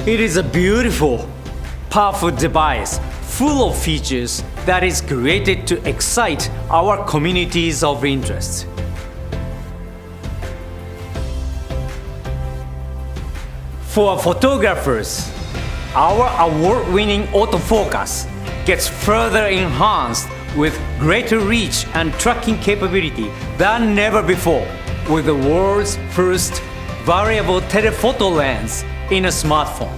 It is a beautiful, powerful device full of features that is created to excite our communities of interest. For photographers, our award-winning autofocus gets further enhanced with greater reach and tracking capability than never before with the world's first variable telephoto lens in a smartphone.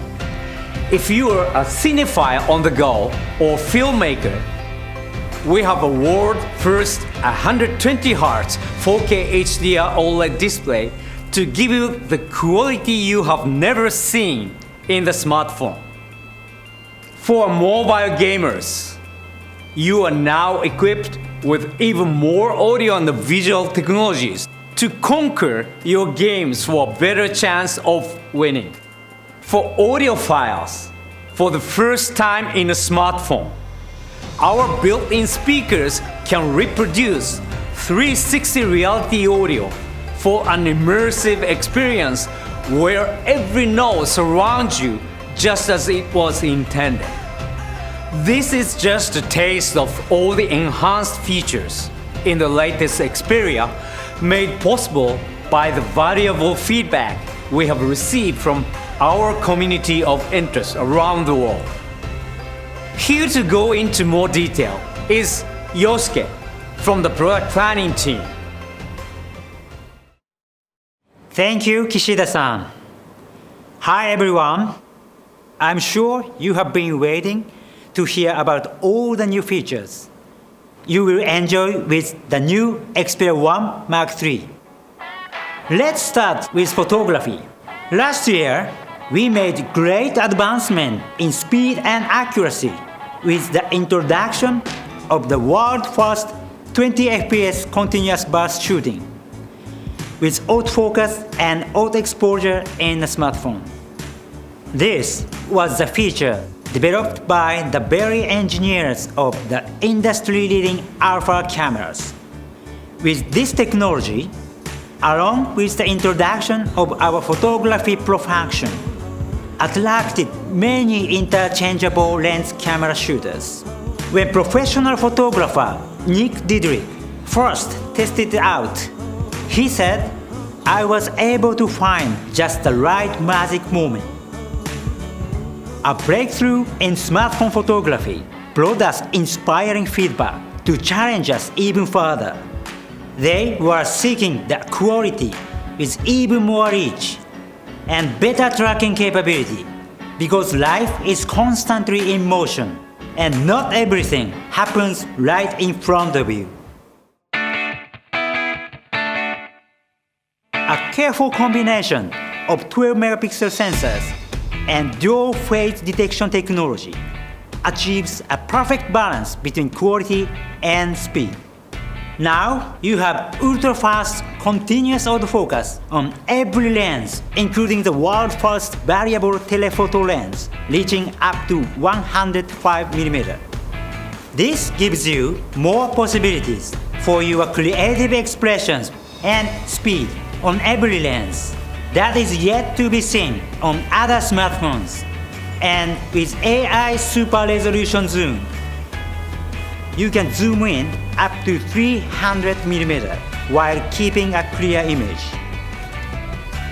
If you are a cinephile on the go or filmmaker, we have a world-first 120Hz 4K HDR OLED display to give you the quality you have never seen in the smartphone. For mobile gamers, you are now equipped with even more audio and visual technologies to conquer your games for a better chance of winning. For audiophiles, for the first time in a smartphone, our built-in speakers can reproduce 360 reality audio for an immersive experience where every note surrounds you just as it was intended. This is just a taste of all the enhanced features in the latest Xperia, made possible by the valuable feedback we have received from our community of interest around the world. Here to go into more detail is Yosuke from the product planning team. Thank you, Kishida-san. Hi everyone. I'm sure you have been waiting to hear about all the new features you will enjoy with the new Xperia Mach 3. Let's start with photography. Last year, we made great advancement in speed and accuracy with the introduction of the world-first 20 FPS continuous burst shooting with autofocus and auto exposure in the smartphone. This was the feature developed by the very engineers of the industry-leading alpha cameras. With this technology, along with the introduction of our Photography Pro function, attracted many interchangeable lens camera shooters. When professional photographer Nick Didrick first tested it out, he said, "I was able to find just the right magic moment." A breakthrough in smartphone photography brought us inspiring feedback to challenge us even further. They were seeking the quality with even more reach and better tracking capability because life is constantly in motion and not everything happens right in front of you. A careful combination of 12 megapixel sensors and dual phase detection technology achieves a perfect balance between quality and speed. Now you have ultra-fast continuous autofocus on every lens, including the world's first variable telephoto lens, reaching up to 105mm. This gives you more possibilities for your creative expressions and speed on every lens. That is yet to be seen on other smartphones. And with AI super resolution zoom, you can zoom in up to 300mm while keeping a clear image.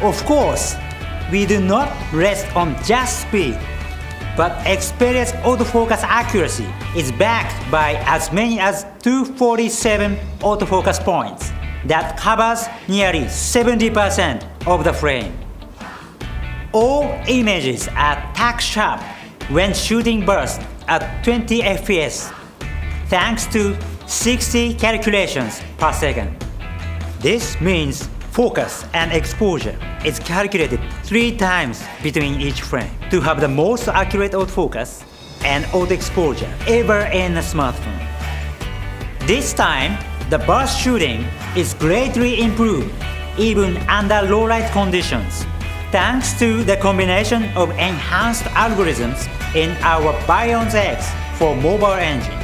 Of course, we do not rest on just speed, but Xperia's autofocus accuracy is backed by as many as 247 autofocus points that covers nearly 70% of the frame. All images are tack sharp when shooting bursts at 20 FPS, thanks to 60 calculations per second. This means focus and exposure is calculated 3 times between each frame to have the most accurate autofocus and auto exposure ever in a smartphone. This time, the burst shooting is greatly improved even under low light conditions, thanks to the combination of enhanced algorithms in our Bionz X for mobile engine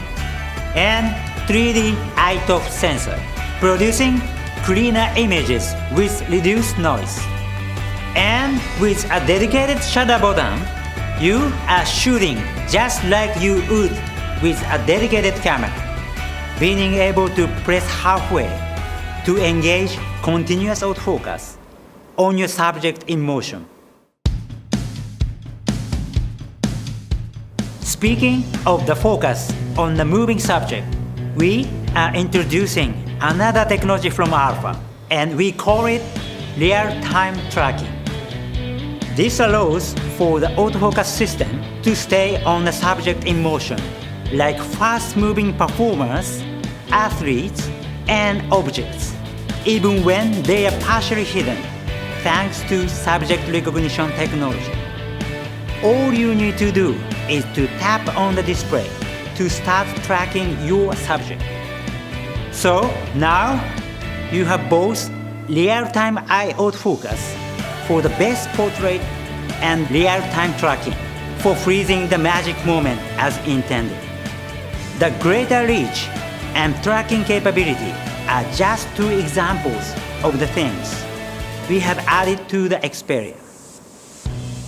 and 3D iToF sensor, producing cleaner images with reduced noise. And with a dedicated shutter button You are shooting just like you would with a dedicated camera, being able to press halfway to engage continuous autofocus on your subject in motion. Speaking of the focus on the moving subject, we are introducing another technology from Alpha, and we call it real-time tracking. This allows for the autofocus system to stay on the subject in motion, like fast-moving performers, athletes, and objects, even when they are partially hidden, thanks to subject recognition technology. All you need to do is to tap on the display to start tracking your subject. So now you have both real-time eye autofocus for the best portrait and real-time tracking for freezing the magic moment as intended. The greater reach and tracking capability are just two examples of the things we have added to the Xperia,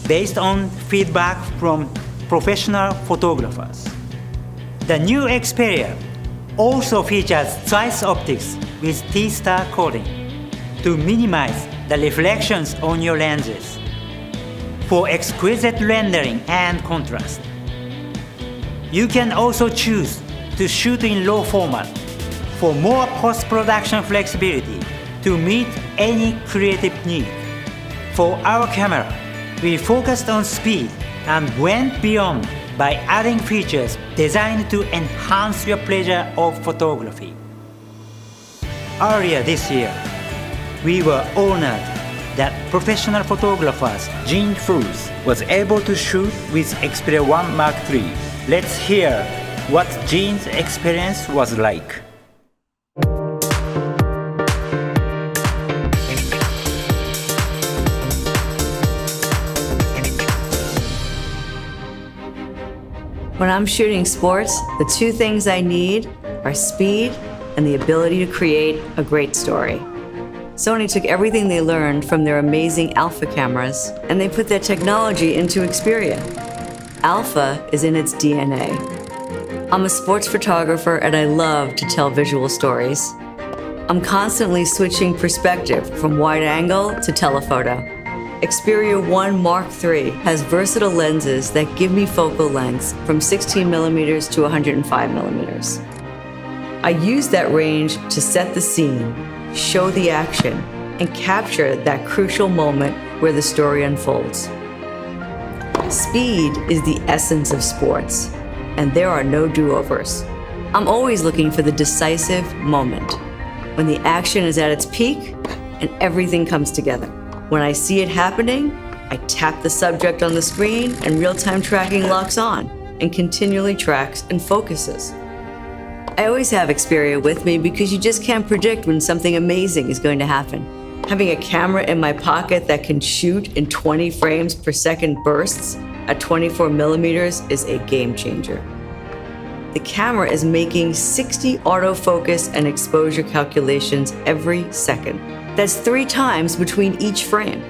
based on feedback from professional photographers. The new Xperia also features twice optics with T-star coating to minimize the reflections on your lenses for exquisite rendering and contrast. You can also choose to shoot in RAW format for more post-production flexibility to meet any creative need. For our camera, we focused on speed and went beyond by adding features designed to enhance your pleasure of photography. Earlier this year, we were honored that professional photographers Gene Fuls was able to shoot with Xperia Mach 3. Let's hear what Gene's experience was like. When I'm shooting sports, the two things I need are speed and the ability to create a great story. Sony took everything they learned from their amazing Alpha cameras and they put that technology into Xperia. Alpha is in its DNA. I'm a sports photographer and I love to tell visual stories. I'm constantly switching perspective from wide angle to telephoto. Xperia Mach 3 has versatile lenses that give me focal lengths from 16mm to 105mm. I use that range to set the scene, show the action, and capture that crucial moment where the story unfolds. Speed is the essence of sports, and there are no do-overs. I'm always looking for the decisive moment, when the action is at its peak and everything comes together. When I see it happening, I tap the subject on the screen and real-time tracking locks on and continually tracks and focuses. I always have Xperia with me because you just can't predict when something amazing is going to happen. Having a camera in my pocket that can shoot in 20 frames per second bursts at 24mm is a game changer. The camera is making 60 autofocus and exposure calculations every second. That's 3 times between each frame.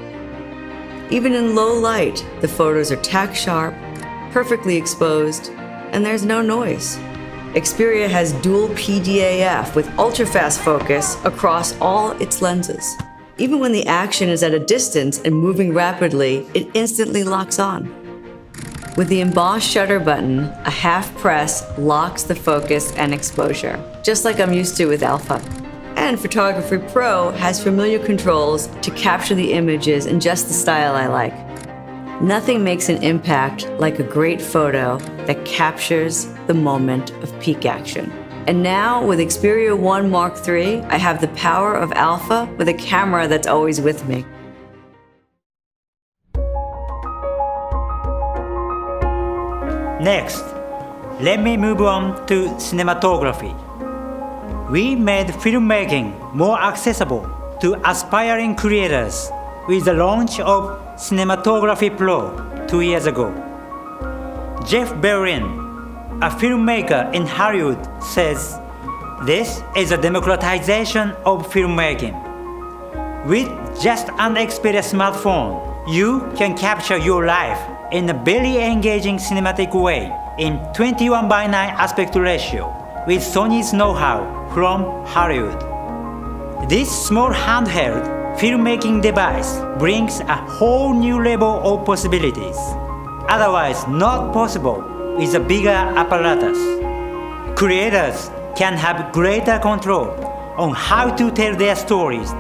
Even in low light, the photos are tack sharp, perfectly exposed, and there's no noise. Xperia has dual PDAF with ultra-fast focus across all its lenses. Even when the action is at a distance and moving rapidly, it instantly locks on. With the embossed shutter button, a half press locks the focus and exposure, just like I'm used to with Alpha. And Photography Pro has familiar controls to capture the images in just the style I like. Nothing makes an impact like a great photo that captures the moment of peak action. And now with Xperia Mach 3, I have the power of Alpha with a camera that's always with me. Next, let me move on to cinematography. We made filmmaking more accessible to aspiring creators with the launch of Cinematography Pro 2 years ago. Jeff Berlin, a filmmaker in Hollywood, says, "This is a democratization of filmmaking. With just an Xperia smartphone, you can capture your life in a very engaging cinematic way in 21:9 aspect ratio with Sony's know-how from Hollywood. This small handheld filmmaking device brings a whole new level of possibilities, otherwise not possible with a bigger apparatus. Creators can have greater control on how to tell their stories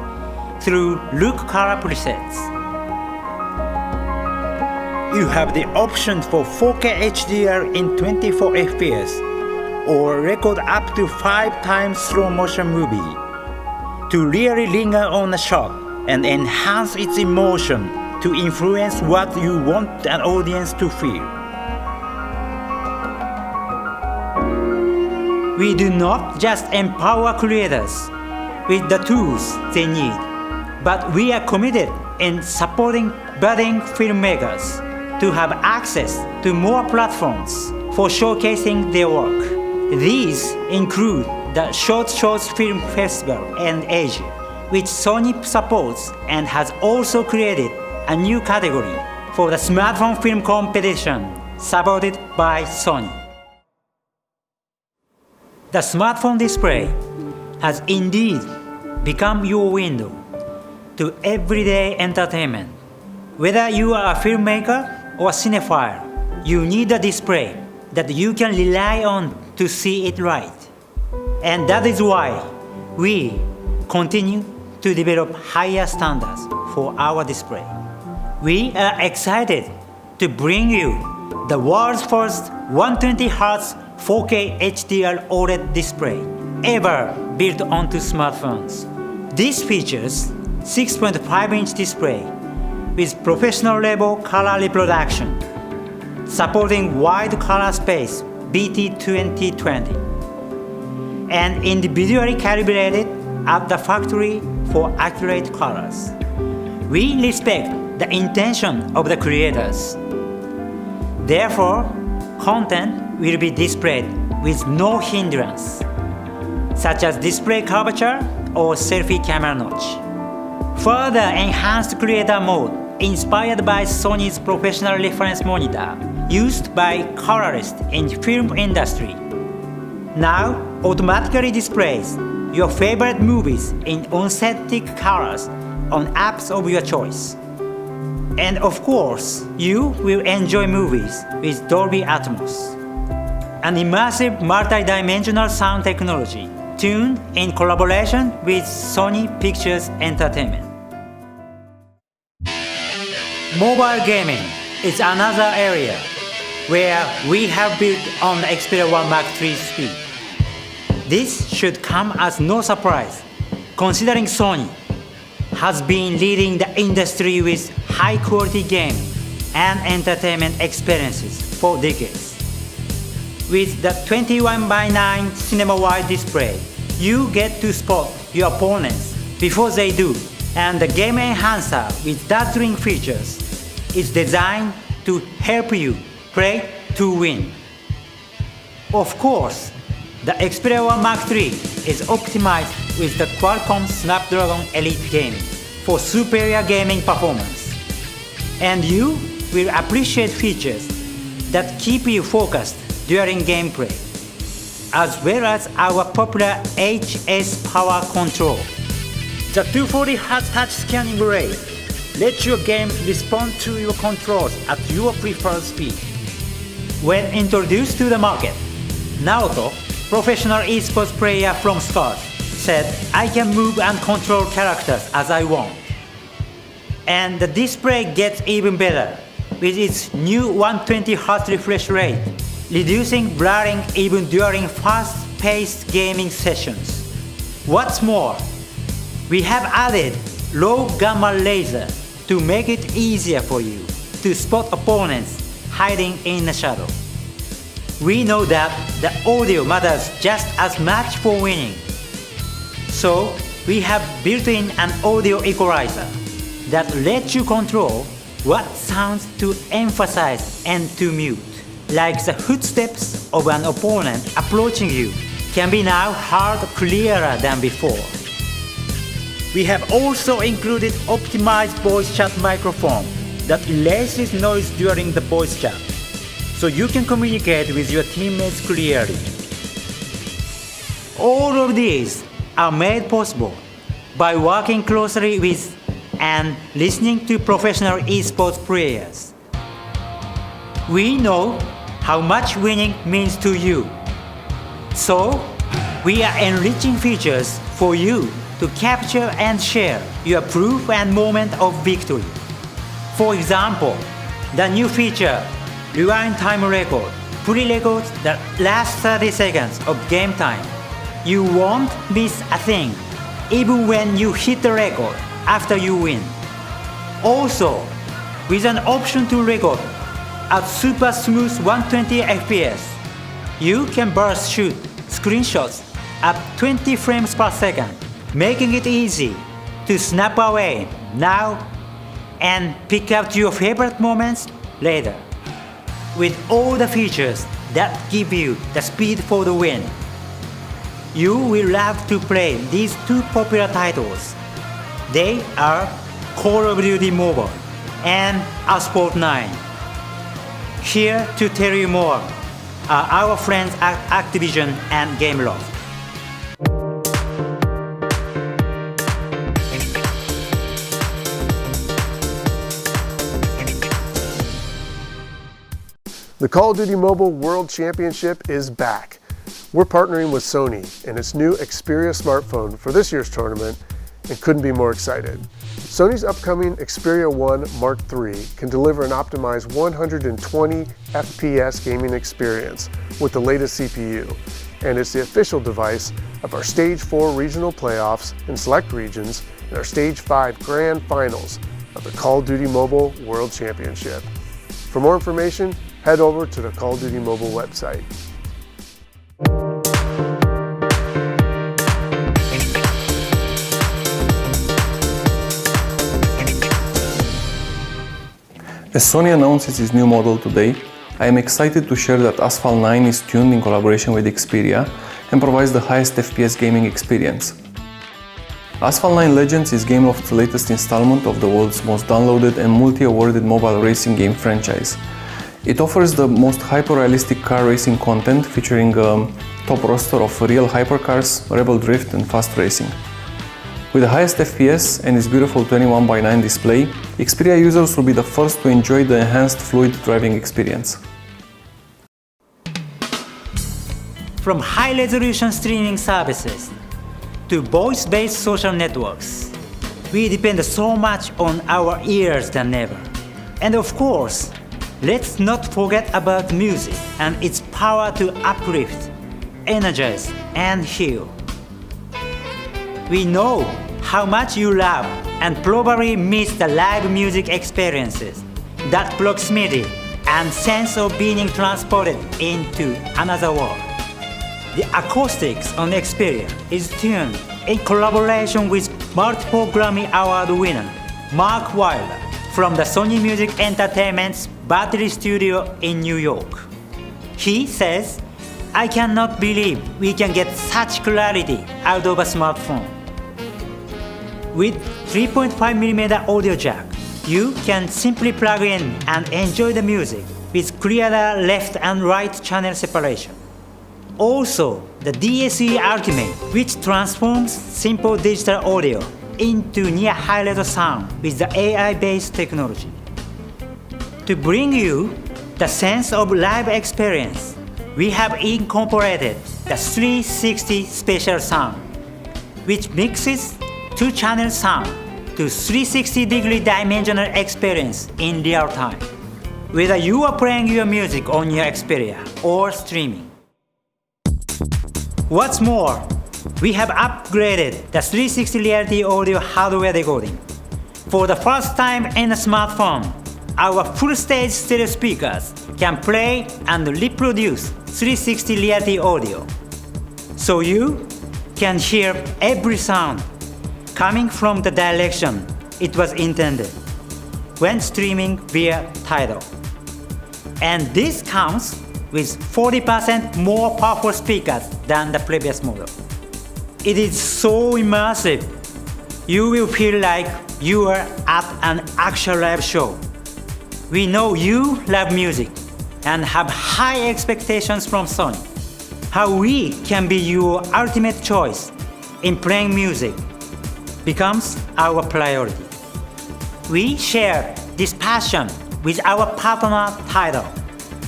through look color presets. You have the option for 4K HDR in 24 FPS or record up to 5 times slow motion movie to really linger on a shot and enhance its emotion to influence what you want an audience to feel. We do not just empower creators with the tools they need, but we are committed in supporting budding filmmakers to have access to more platforms for showcasing their work. These include the Short Shorts Film Festival in Asia, which Sony supports and has also created a new category for the smartphone film competition supported by Sony. The smartphone display has indeed become your window to everyday entertainment. Whether you are a filmmaker or cinephile, you need a display that you can rely on to see it right. And that is why we continue to develop higher standards for our display. We are excited to bring you the world's first 120Hz 4K HDR OLED display ever built onto smartphones. This features 6.5-inch display with professional level color reproduction, supporting wide color space BT2020, and individually calibrated at the factory for accurate colors. We respect the intention of the creators. Therefore, content will be displayed with no hindrance, such as display curvature or selfie camera notch. Further enhanced creator mode inspired by Sony's professional reference monitor used by colorists in film industry. Now automatically displays your favorite movies in authentic colors on apps of your choice. And of course, you will enjoy movies with Dolby Atmos, an immersive multi-dimensional sound technology tuned in collaboration with Sony Pictures Entertainment. Mobile gaming is another area where we have built on the Xperia Mach 3 speed. This should come as no surprise, considering Sony has been leading the industry with high-quality gaming and entertainment experiences for decades. With the 21:9 cinema-wide display, you get to spot your opponents before they do, and the game enhancer with dazzling features is designed to help you play to win. Of course, the Xperia Mach 3 is optimized with the Qualcomm Snapdragon Elite Gaming for superior gaming performance. And you will appreciate features that keep you focused during gameplay, as well as our popular HS power control. The 240Hz touch scanning rate lets your games respond to your controls at your preferred speed. When introduced to the market, Naoto, professional esports player from Scott, said, "I can move and control characters as I want." And the display gets even better with its new 120Hz refresh rate, reducing blurring even during fast-paced gaming sessions. What's more, we have added low gamma laser to make it easier for you to spot opponents hiding in the shadow. We know that the audio matters just as much for winning. So we have built in an audio equalizer that lets you control what sounds to emphasize and to mute, like the footsteps of an opponent approaching you can be now heard clearer than before. We have also included optimized voice chat microphone that erases noise during the voice chat, so you can communicate with your teammates clearly. All of these are made possible by working closely with and listening to professional esports players. We know how much winning means to you, so we are enriching features for you to capture and share your proof and moment of victory. For example, the new feature, Rewind Time Record, pre-records the last 30 seconds of game time. You won't miss a thing, even when you hit the record after you win. Also, with an option to record at super smooth 120 FPS, you can burst shoot screenshots at 20 frames per second, making it easy to snap away now and pick out your favorite moments later. With all the features that give you the speed for the win, you will love to play these two popular titles. They are Call of Duty Mobile and Asphalt 9. Here to tell you more are our friends at Activision and Gameloft. The Call of Duty Mobile World Championship is back. We're partnering with Sony and its new Xperia smartphone for this year's tournament and couldn't be more excited. Sony's upcoming Xperia Mach 3 can deliver an optimized 120 FPS gaming experience with the latest CPU, and it's the official device of our Stage 4 regional playoffs in select regions and our Stage 5 grand finals of the Call of Duty Mobile World Championship. For more information, head over to the Call of Duty Mobile website. As Sony announces its new model today, I am excited to share that Asphalt 9 is tuned in collaboration with Xperia and provides the highest FPS gaming experience. Asphalt 9 Legends is Gameloft's latest installment of the world's most downloaded and multi-awarded mobile racing game franchise. It offers the most hyper-realistic car racing content featuring a top roster of real hypercars, rebel drift and fast racing. With the highest FPS and its beautiful 21:9 display, Xperia users will be the first to enjoy the enhanced fluid driving experience. From high-resolution streaming services to voice-based social networks, we depend so much on our ears than ever. And of course, let's not forget about music and its power to uplift, energize, and heal. We know how much you love and probably miss the live music experiences, that proximity and sense of being transported into another world. The acoustics on Xperia is tuned in collaboration with multiple Grammy Award winner Mark Wilder from the Sony Music Entertainment's Battery Studio in New York. He says, "I cannot believe we can get such clarity out of a smartphone." With 3.5mm audio jack, you can simply plug in and enjoy the music with clearer left and right channel separation. Also, the DSE Ultimate, which transforms simple digital audio into near high-res sound with the AI-based technology. To bring you the sense of live experience, we have incorporated the 360 Special Sound, which mixes two-channel sound to 360-degree dimensional experience in real time, whether you are playing your music on your Xperia or streaming. What's more, we have upgraded the 360 Reality Audio hardware decoding. For the first time in a smartphone, our full-stage stereo speakers can play and reproduce 360 Reality Audio, so you can hear every sound coming from the direction it was intended when streaming via Tidal. And this comes with 40% more powerful speakers than the previous model. It is so immersive, you will feel like you are at an actual live show, We know you love music and have high expectations from Sony. How we can be your ultimate choice in playing music becomes our priority. We share this passion with our partner Tidal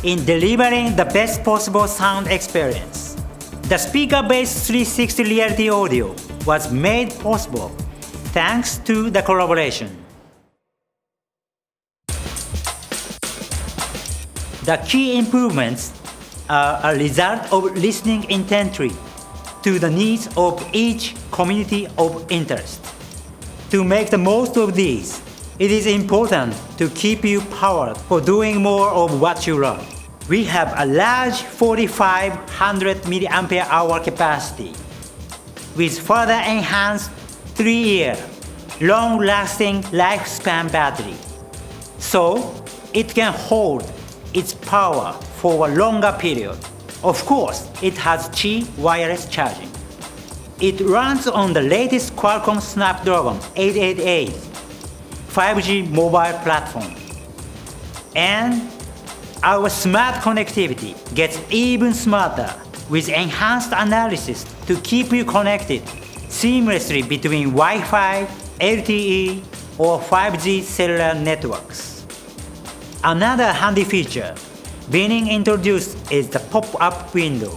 in delivering the best possible sound experience. The speaker-based 360 reality audio was made possible thanks to the collaboration. The key improvements are a result of listening intently to the needs of each community of interest. To make the most of these, it is important to keep you powered for doing more of what you love. We have a large 4500 mAh capacity with further enhanced 3-year long-lasting lifespan battery, so it can hold its power for a longer period. Of course, it has Qi wireless charging. It runs on the latest Qualcomm Snapdragon 888 5G mobile platform. And our smart connectivity gets even smarter with enhanced analysis to keep you connected seamlessly between Wi-Fi, LTE, or 5G cellular networks. Another handy feature being introduced is the pop-up window.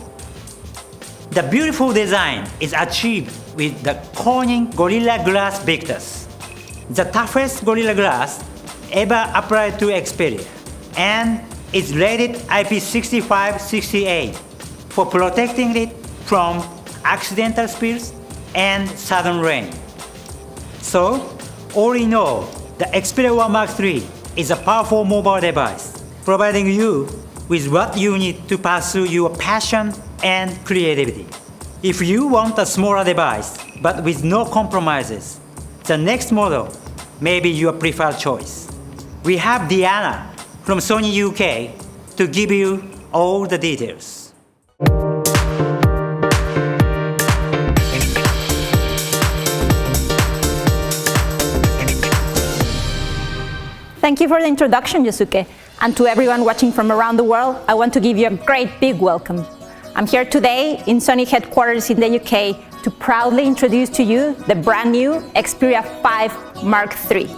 The beautiful design is achieved with the Corning Gorilla Glass Victus, the toughest Gorilla Glass ever applied to Xperia, and it's rated IP65-68 for protecting it from accidental spills and sudden rain. So, all in all, the Xperia Mach 3 is a powerful mobile device, providing you with what you need to pursue your passion and creativity. If you want a smaller device, but with no compromises, the next model may be your preferred choice. We have Diana from Sony UK to give you all the details. Thank you for the introduction, Yosuke. And to everyone watching from around the world, I want to give you a great big welcome. I'm here today in Sony headquarters in the UK to proudly introduce to you the brand new Xperia 5 Mark III.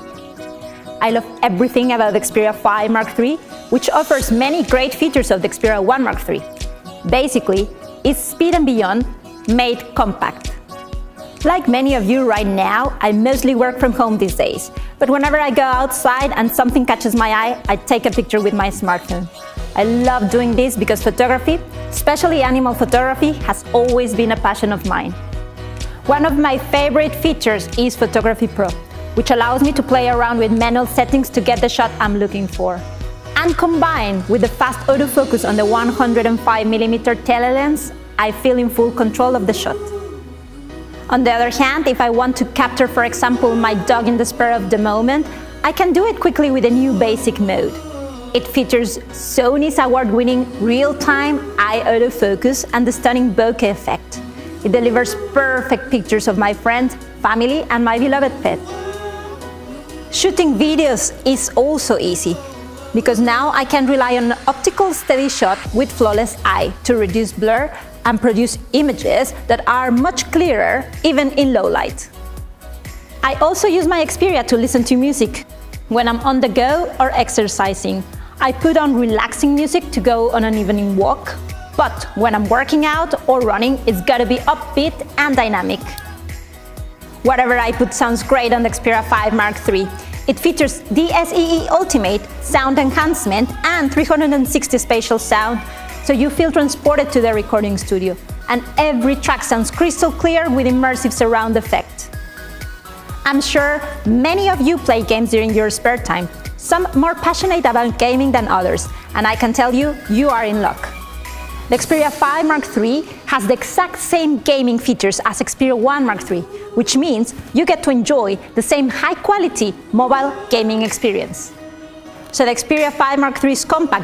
I love everything about the Xperia 5 Mark III, which offers many great features of the Xperia 1 Mark III. Basically, it's speed and beyond made compact. Like many of you right now, I mostly work from home these days, but whenever I go outside and something catches my eye, I take a picture with my smartphone. I love doing this because photography, especially animal photography, has always been a passion of mine. One of my favorite features is Photography Pro, which allows me to play around with manual settings to get the shot I'm looking for. And combined with the fast autofocus on the 105mm telelens, I feel in full control of the shot. On the other hand, if I want to capture, for example, my dog in the spur of the moment, I can do it quickly with a new basic mode. It features Sony's award-winning real-time eye autofocus and the stunning bokeh effect. It delivers perfect pictures of my friends, family, and my beloved pet. Shooting videos is also easy, because now I can rely on an optical steady shot with flawless eye to reduce blur and produce images that are much clearer even in low light. I also use my Xperia to listen to music. When I'm on the go or exercising, I put on relaxing music to go on an evening walk, but when I'm working out or running, it's gotta be upbeat and dynamic. Whatever I put sounds great on the Xperia 5 Mark III. It features DSEE Ultimate sound enhancement and 360 spatial sound, so you feel transported to the recording studio, and every track sounds crystal clear with immersive surround effect. I'm sure many of you play games during your spare time, some more passionate about gaming than others, and I can tell you, you are in luck. The Xperia 5 Mark III has the exact same gaming features as Xperia 1 Mark III, which means you get to enjoy the same high-quality mobile gaming experience. So the Xperia 5 Mark III is compact